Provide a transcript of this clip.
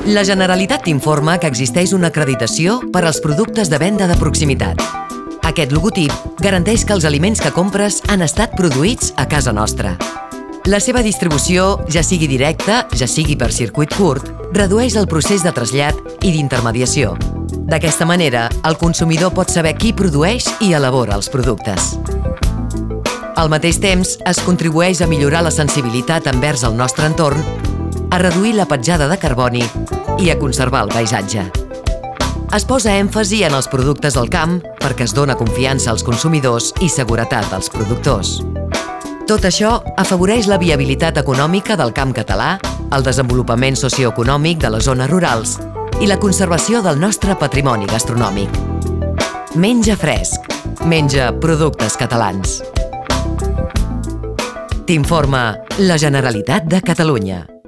La Generalitat t'informa que existeix una acreditació per als productes de venda de proximitat. Aquest logotip garanteix que els aliments que compres han estat produïts a casa nostra. La seva distribució, ja sigui directa, ja sigui per circuit curt, redueix el procés de trasllat i d'intermediació. D'aquesta manera, el consumidor pot saber qui produeix i elabora els productes. Al mateix temps, es contribueix a millorar la sensibilitat envers el nostre entorn, a reduir la petjada de carboni i a conservar el paisatge. Es posa èmfasi en els productes del camp perquè es dona confiança als consumidors i seguretat als productors. Tot això afavoreix la viabilitat econòmica del camp català, el desenvolupament socioeconòmic de les zones rurals i la conservació del nostre patrimoni gastronòmic. Menja fresc. Menja productes catalans. T'informa la Generalitat de Catalunya.